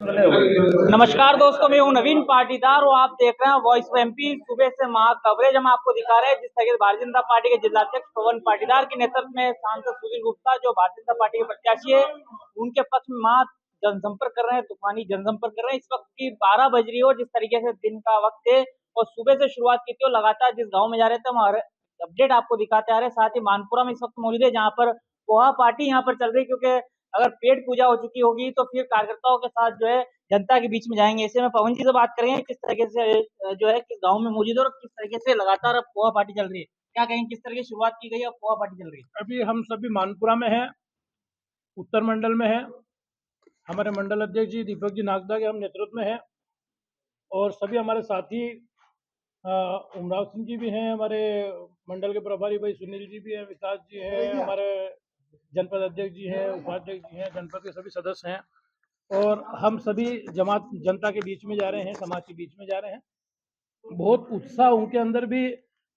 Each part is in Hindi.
नमस्कार दोस्तों, मैं हूं नवीन पाटीदार और आप देख रहे हैं वॉइस ऑफ एमपी। सुबह से महा कवरेज हम आपको दिखा रहे हैं जिस तरीके से भारतीय जनता पार्टी के जिलाध्यक्ष पवन पाटीदार के नेतृत्व में सांसद सुधीर गुप्ता जो भारतीय जनता पार्टी के प्रत्याशी है उनके पक्ष में महा जनसंपर्क कर रहे हैं, तूफानी जनसंपर्क कर रहे हैं। इस वक्त की 12 बज रही हो, जिस तरीके से दिन का वक्त है और सुबह से शुरुआत की थी और लगातार जिस गाँव में जा रहे थे हम अपडेट आपको दिखाते आ रहे हैं। साथ ही मानपुरा में इस वक्त मौजूद है जहाँ पर पोहा पार्टी यहाँ पर चल रही है, क्योंकि अगर पेट पूजा हो चुकी होगी तो फिर कार्यकर्ताओं के साथ जो है जनता के बीच में जाएंगे। ऐसे में पवन जी से बात करेंगे किस तरीके से जो है किस गांव में मौजूद है और किस तरीके से लगातार अब पोहा पार्टी चल रही है। क्या कहेंगे, किस तरह की शुरुआत की गई है, पोहा पार्टी चल रही है? अभी हम सभी मानपुरा में हैं, उत्तर मंडल में हैं। हमारे मंडल अध्यक्ष जी दीपक जी नागदा के हम नेतृत्व में हैं और सभी हमारे साथी उमराव सिंह जी भी हैं, हमारे मंडल के प्रभारी भाई सुनील जी भी हैं, विकास जी हैं, हमारे जनपद अध्यक्ष जी हैं, उपाध्यक्ष जी हैं, जनपद के सभी सदस्य हैं और हम सभी जमात जनता के बीच में जा रहे हैं, समाज के बीच में जा रहे हैं। बहुत उत्साह उनके अंदर भी।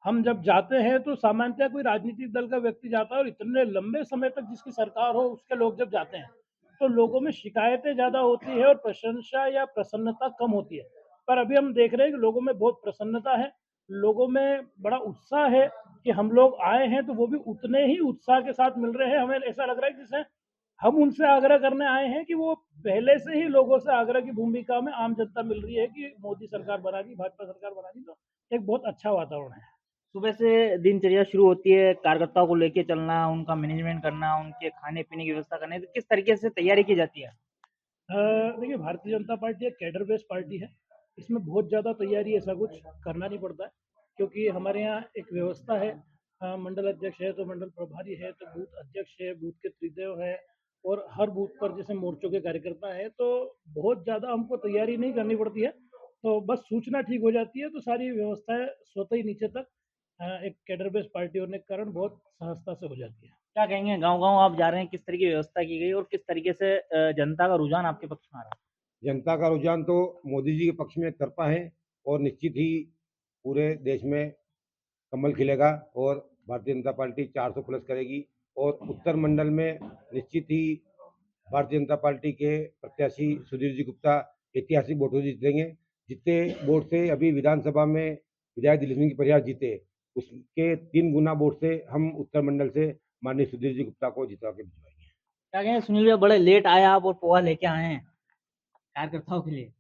हम जब जाते हैं तो सामान्यतः कोई राजनीतिक दल का व्यक्ति जाता है और इतने लंबे समय तक जिसकी सरकार हो उसके लोग जब जाते हैं तो लोगों में शिकायतें ज़्यादा होती है और प्रशंसा या प्रसन्नता कम होती है। पर अभी हम देख रहे हैं कि लोगों में बहुत प्रसन्नता है, लोगों में बड़ा उत्साह है कि हम लोग आए हैं तो वो भी उतने ही उत्साह के साथ मिल रहे हैं। हमें ऐसा लग रहा है जैसे हम उनसे आग्रह करने आए हैं कि वो पहले से ही लोगों से आग्रह की भूमिका में आम जनता मिल रही है कि मोदी सरकार बना दी, भाजपा सरकार बना दी, तो एक बहुत अच्छा वातावरण है। सुबह से दिनचर्या शुरू होती है, कार्यकर्ताओं को लेके चलना, उनका मैनेजमेंट करना, उनके खाने पीने की व्यवस्था करना, तो किस तरीके से तैयारी की जाती है? देखिए, भारतीय जनता पार्टी एक कैडर बेस्ड पार्टी है। इसमें बहुत ज़्यादा तैयारी ऐसा कुछ करना नहीं पड़ता है, क्योंकि हमारे यहाँ एक व्यवस्था है। मंडल अध्यक्ष है तो मंडल प्रभारी है, तो बूथ अध्यक्ष है, बूथ के त्रिदेव है और हर बूथ पर जैसे मोर्चों के कार्यकर्ता है, तो बहुत ज़्यादा हमको तैयारी नहीं करनी पड़ती है। तो बस सूचना ठीक हो जाती है तो सारी व्यवस्थाएं स्वतः ही नीचे तक एक कैडर बेस्ड पार्टी होने के कारण बहुत सहजता से हो जाती है। क्या कहेंगे, गांव-गांव आप जा रहे हैं, किस तरह की व्यवस्था की गई और किस तरीके से जनता का रुझान आपके पक्ष में आ रहा है? जनता का रुझान तो मोदी जी के पक्ष में तरफा है और निश्चित ही पूरे देश में कमल खिलेगा और भारतीय जनता पार्टी 400 प्लस करेगी और उत्तर मंडल में निश्चित ही भारतीय जनता पार्टी के प्रत्याशी सुधीर जी गुप्ता ऐतिहासिक वोटों से जीतेंगे। जितने वोट से अभी विधानसभा में विधायक दिलीप सिंह परिहार जीते, उसके 3 गुना वोट से हम उत्तर मंडल से माननीय सुधीर जी गुप्ता को जिता के भिजवाएंगे। क्या कहेंगे, सुनील भैया बड़े लेट आए आप और पोहा लेके आए हैं कार्यकर्ताओं के लिए।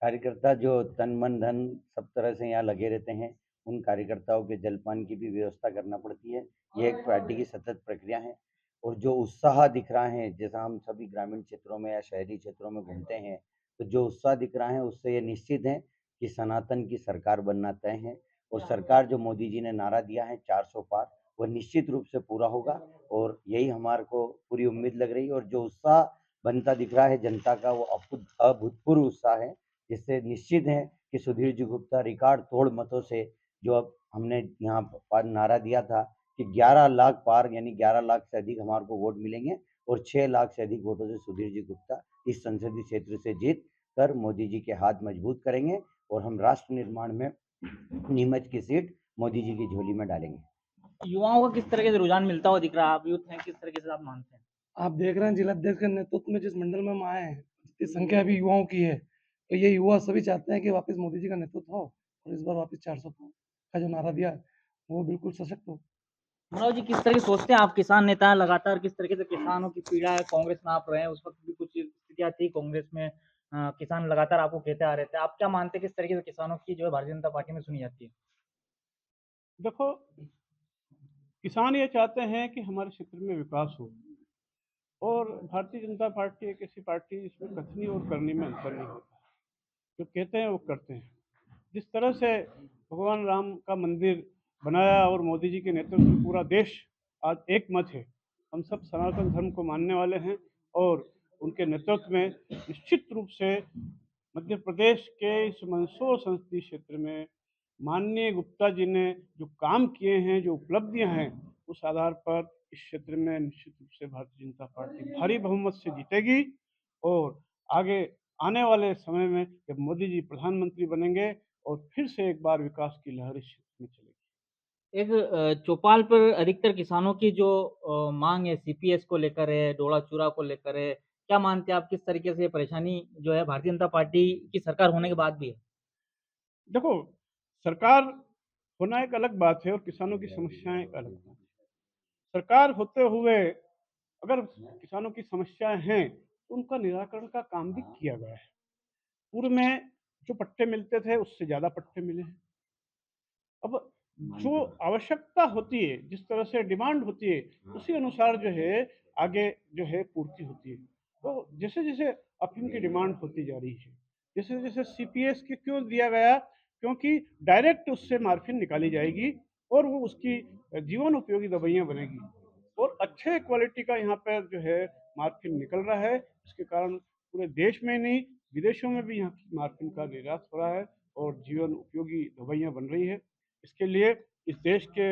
कार्यकर्ता जो तन मन धन सब तरह से यहाँ लगे रहते हैं, उन कार्यकर्ताओं के जलपान की भी व्यवस्था करना पड़ती है। ये एक पार्टी की सतत प्रक्रिया है और जो उत्साह दिख रहा है, जैसा हम सभी ग्रामीण क्षेत्रों में या शहरी क्षेत्रों में घूमते हैं, तो जो उत्साह दिख रहा है उससे ये निश्चित है कि सनातन की सरकार बनना तय है और सरकार जो मोदी जी ने नारा दिया है 400 पार, वो निश्चित रूप से पूरा होगा और यही हमारे को पूरी उम्मीद लग रही है। और जो उत्साह बनता दिख रहा है जनता का, वो अभूतपूर्व उत्साह है, जिससे निश्चित है कि सुधीर जी गुप्ता रिकॉर्ड तोड़ मतों से, जो अब हमने यहाँ पर नारा दिया था कि 11 लाख पार, यानी 11 लाख से अधिक हमारे को वोट मिलेंगे और 6 लाख से अधिक वोटों से सुधीर जी गुप्ता इस संसदीय क्षेत्र से जीत कर मोदी जी के हाथ मजबूत करेंगे और हम राष्ट्र निर्माण में नीमच की सीट मोदी जी की झोली में डालेंगे। युवाओं का किस तरीके से रुझान मिलता हुआ दिख रहा है? आप यूथ हैं, किस तरीके से आप मानते हैं? आप देख रहे हैं जिलाध्यक्ष के नेतृत्व में जिस मंडल में हम आए हैं, जितनी संख्या अभी युवाओं की है, तो ये युवा सभी चाहते हैं कि वापस मोदी जी का नेतृत्व हो और इस बार वापस 400 पार का जो नारा दिया है, वो बिल्कुल सशक्त हो। मनोज जी, किस तरह की सोचते हैं आप? किसान नेता हैं, लगातार किस तरीके से किसानों की पीड़ा है, कांग्रेस में आप रहे हैं, उस वक्त भी कुछ स्थितियाँ थी कांग्रेस में, किसान लगातार आपको कहते आ रहे थे। आप क्या मानते हैं किस तरीके से किसानों की जो है भारतीय जनता पार्टी में सुनी जाती है? देखो, किसान ये चाहते हैं कि हमारे क्षेत्र में विकास हो और भारतीय जनता पार्टी एक ऐसी पार्टी जिसमें कथनी और करनी में अंतर नहीं होता। जो कहते हैं वो करते हैं। जिस तरह से भगवान राम का मंदिर बनाया और मोदी जी के नेतृत्व में पूरा देश आज एक मत है, हम सब सनातन धर्म को मानने वाले हैं और उनके नेतृत्व में निश्चित रूप से मध्य प्रदेश के इस मंदसौर संसदीय क्षेत्र में माननीय गुप्ता जी ने जो काम किए हैं, जो उपलब्धियां हैं, उस आधार पर इस क्षेत्र में निश्चित रूप से भारतीय जनता पार्टी भारी बहुमत से जीतेगी और आगे आने वाले समय में जब मोदी जी प्रधानमंत्री बनेंगे और फिर से एक बार विकास की लहर इस क्षेत्र में चलेगी। एक चौपाल पर अधिकतर किसानों की जो मांग है सीपीएस को लेकर है, डोला चूरा को लेकर है, क्या मानते हैं आप किस तरीके से ये परेशानी जो है भारतीय जनता पार्टी की सरकार होने के बाद भी है? देखो, सरकार होना एक अलग बात है और किसानों की समस्याएं एक अलग बात है। सरकार होते हुए अगर किसानों की समस्याएं हैं तो उनका निराकरण का काम भी किया गया है। पूर्व में जो पट्टे मिलते थे उससे ज़्यादा पट्टे मिले हैं। अब जो आवश्यकता होती है, जिस तरह से डिमांड होती है, उसी अनुसार जो है आगे जो है पूर्ति होती है। तो जैसे-जैसे अफ़ीम की डिमांड होती जा रही है, जैसे-जैसे सीपीएस की क्यों दिया गया? क्योंकि डायरेक्ट उससे मॉर्फिन निकाली जाएगी और वो उसकी जीवन उपयोगी दवाइयाँ बनेगी और अच्छे क्वालिटी का यहाँ पर जो है मॉर्फिन निकल रहा है। इसके कारण पूरे देश में नहीं, विदेशों में भी यहाँ की मॉर्फिन का निर्यात हो रहा है और जीवन उपयोगी दवाइयाँ बन रही है। इसके लिए इस देश के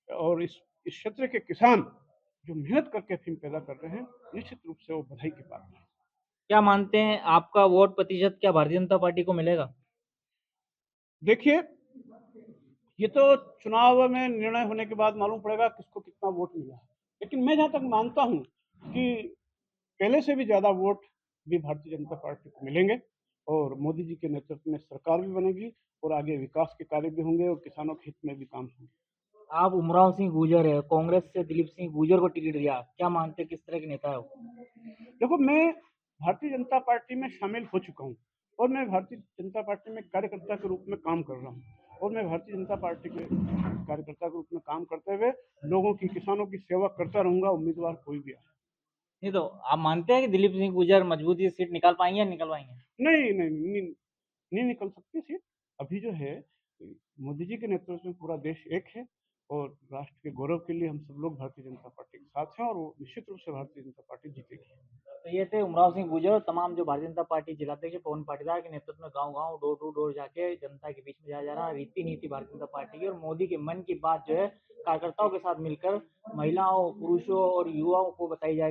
और इस क्षेत्र के किसान जो मेहनत करके अफ़ीम पैदा कर रहे हैं, निश्चित रूप से वो बधाई के पात्र हैं। क्या मानते हैं आपका वोट प्रतिशत क्या भारतीय जनता पार्टी को मिलेगा? देखिए, ये तो चुनाव में निर्णय होने के बाद मालूम पड़ेगा किसको कितना वोट मिला है। लेकिन मैं जहाँ तक मानता हूँ कि पहले से भी ज़्यादा वोट भी भारतीय जनता पार्टी को मिलेंगे और मोदी जी के नेतृत्व में सरकार भी बनेगी और आगे विकास के कार्य भी होंगे और किसानों के हित में भी काम होंगे। आप उमराव सिंह गुर्जर है, कांग्रेस से दिलीप सिंह गुर्जर को टिकट दिया। क्या मानते हैं किस तरह के नेता है वो? देखो, मैं भारतीय जनता पार्टी में शामिल हो चुका हूँ और मैं भारतीय जनता पार्टी में कार्यकर्ता के रूप में काम कर रहा हूँ और मैं भारतीय जनता पार्टी के कार्यकर्ता के रूप में काम करते हुए लोगों की, किसानों की सेवा करता रहूँगा, उम्मीदवार कोई भी आए। नहीं तो आप मानते हैं कि दिलीप सिंह गुर्जर मजबूती से सीट निकाल पाएंगे या निकल पाएंगे? नहीं निकल सकती सीट। अभी जो है मोदी जी के नेतृत्व में पूरा देश एक है और राष्ट्र के गौरव के लिए हम सब लोग भारतीय जनता पार्टी के साथ हैं और वो निश्चित रूप से भारतीय जनता पार्टी जीतेगी। तो ये थे उमराव सिंह गुर्जर और तमाम जो भारतीय जनता पार्टी जिलाध्यक्ष पवन पाटीदार के नेतृत्व में गांव-गांव, डोर टू डोर जाके जनता के बीच में जाया जा रहा है रीति नीति भारतीय जनता पार्टी की और मोदी के मन की बात जो है कार्यकर्ताओं के साथ मिलकर महिलाओं, पुरुषों और युवाओं को बताई जा रही है।